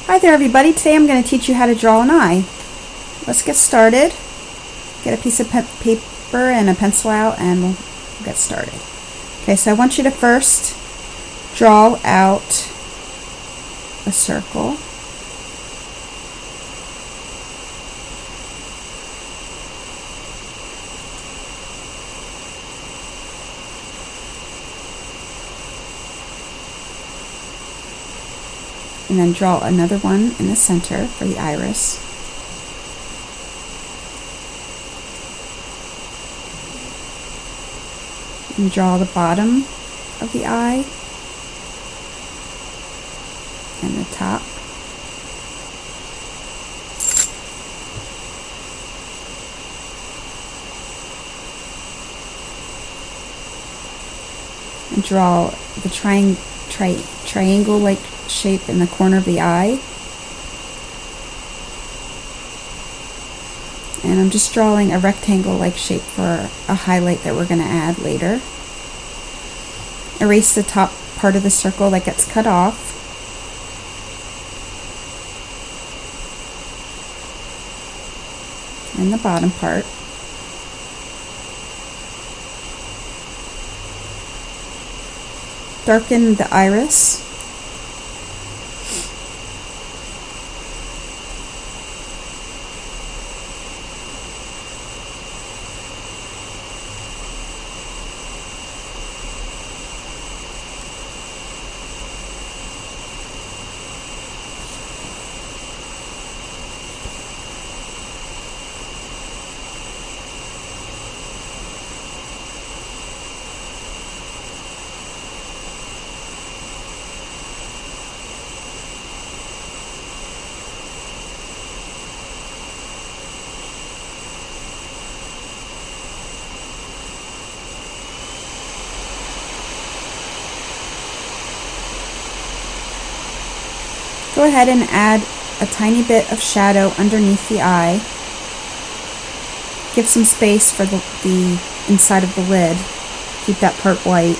Hi there everybody, today I'm going to teach you how to draw an eye. Let's get started. Get a piece of paper and a pencil out and we'll get started. Okay, so I want you to first draw out a circle. And then draw another one in the center for the iris. And draw the bottom of the eye and the top. And draw the triangle-like shape in the corner of the eye. And I'm just drawing a rectangle-like shape for a highlight that we're going to add later. Erase the top part of the circle that gets cut off. And the bottom part. Darken the iris. Go ahead and add a tiny bit of shadow underneath the eye. Give some space for the inside of the lid. Keep that part white.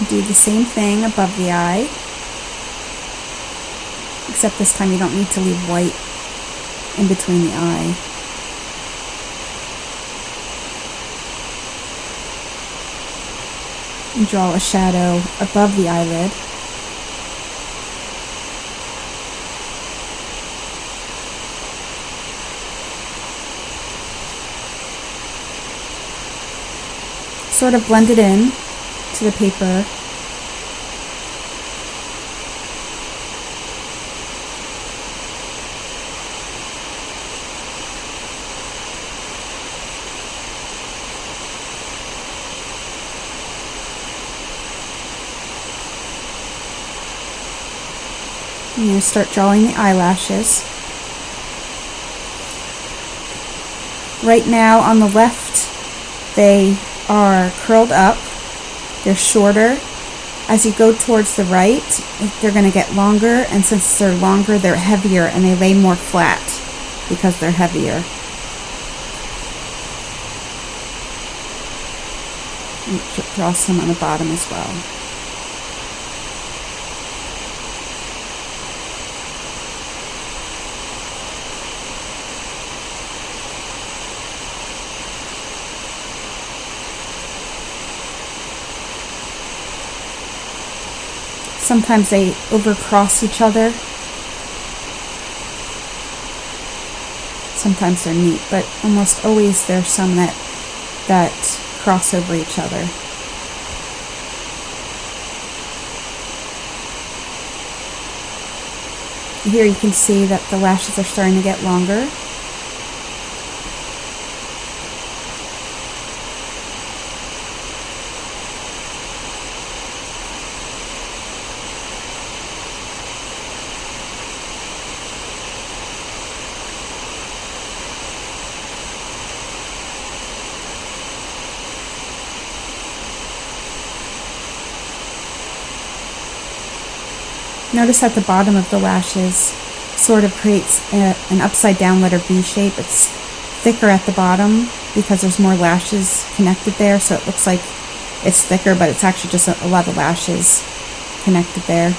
Do the same thing above the eye, except this time you don't need to leave white in between the eye. And draw a shadow above the eyelid. Sort of blend it in to the paper. I'm going to start drawing the eyelashes. Right now on the left they are curled up, they're shorter. As you go towards the right they're going to get longer, and since they're longer they're heavier and they lay more flat because they're heavier. And draw some on the bottom as well. Sometimes they overcross each other. Sometimes they're neat, but almost always there's some that cross over each other. Here you can see that the lashes are starting to get longer. Notice at the bottom of the lashes, sort of creates an upside down letter V shape. It's thicker at the bottom because there's more lashes connected there, so it looks like it's thicker, but it's actually just a lot of lashes connected there.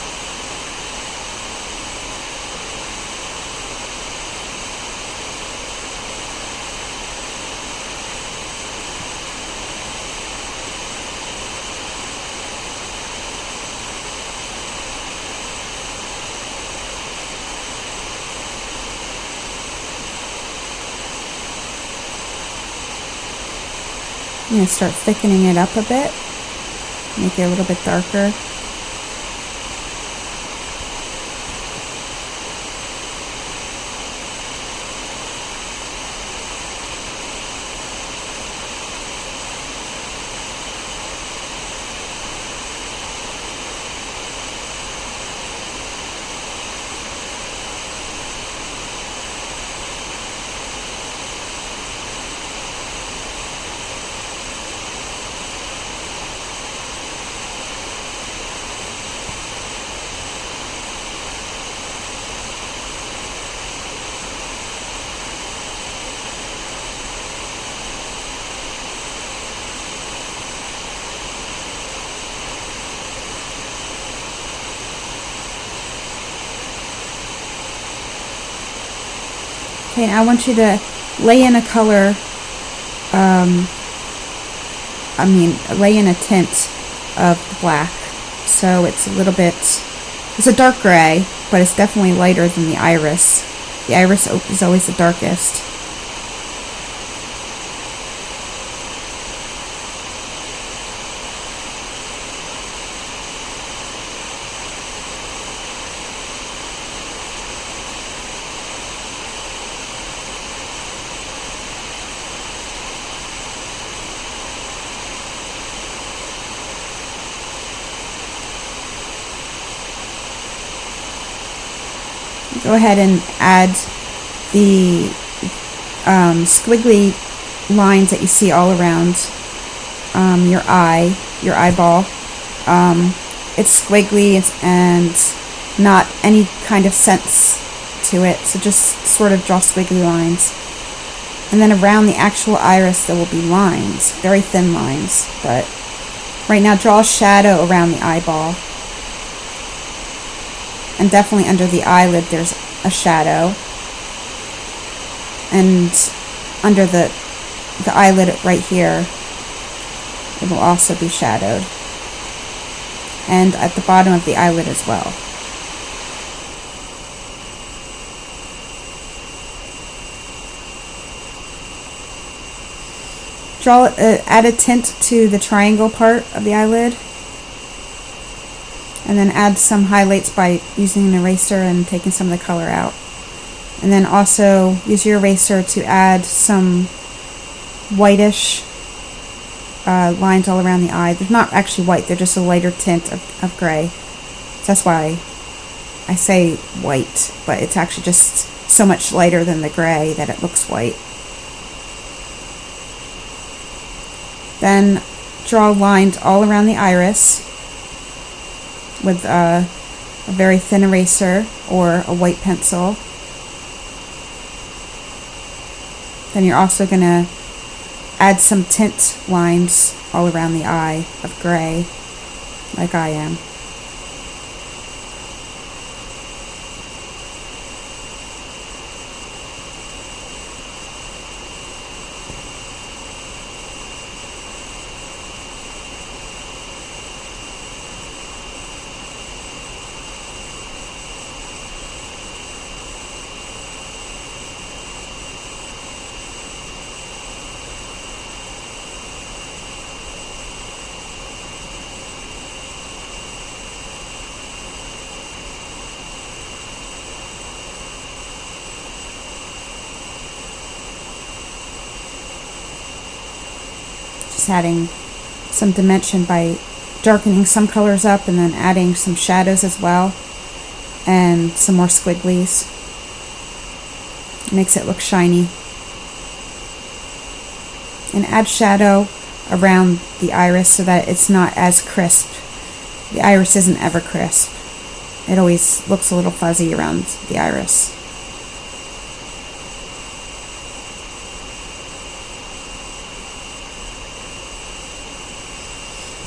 I'm going to start thickening it up a bit, make it a little bit darker. Okay, now I want you to lay in a color, lay in a tint of black. So it's a little bit, it's a dark gray, but it's definitely lighter than the iris. The iris is always the darkest. Go ahead and add the squiggly lines that you see all around your eyeball. It's squiggly and not any kind of sense to it, so just sort of draw squiggly lines. And then around the actual iris there will be lines, very thin lines, but right now draw a shadow around the eyeball. And definitely under the eyelid there's a shadow, and under the eyelid right here it will also be shadowed, and at the bottom of the eyelid as well. Add a tint to the triangle part of the eyelid, and then add some highlights by using an eraser and taking some of the color out. And then also use your eraser to add some whitish lines all around the eye. They're not actually white, they're just a lighter tint of gray. So that's why I say white, but it's actually just so much lighter than the gray that it looks white. Then draw lines all around the iris with a very thin eraser or a white pencil. Then you're also going to add some tint lines all around the eye of gray, like I am. Just adding some dimension by darkening some colors up and then adding some shadows as well and some more squigglies. It makes it look shiny. And add shadow around the iris so that it's not as crisp. The iris isn't ever crisp. It always looks a little fuzzy around the iris.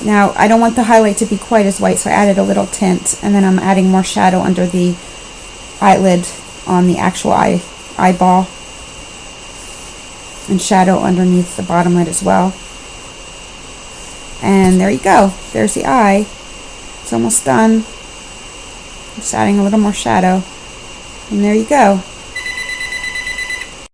Now, I don't want the highlight to be quite as white, so I added a little tint, and then I'm adding more shadow under the eyelid on the actual eyeball, and shadow underneath the bottom lid as well. And there you go. There's the eye. It's almost done. Just adding a little more shadow. And there you go.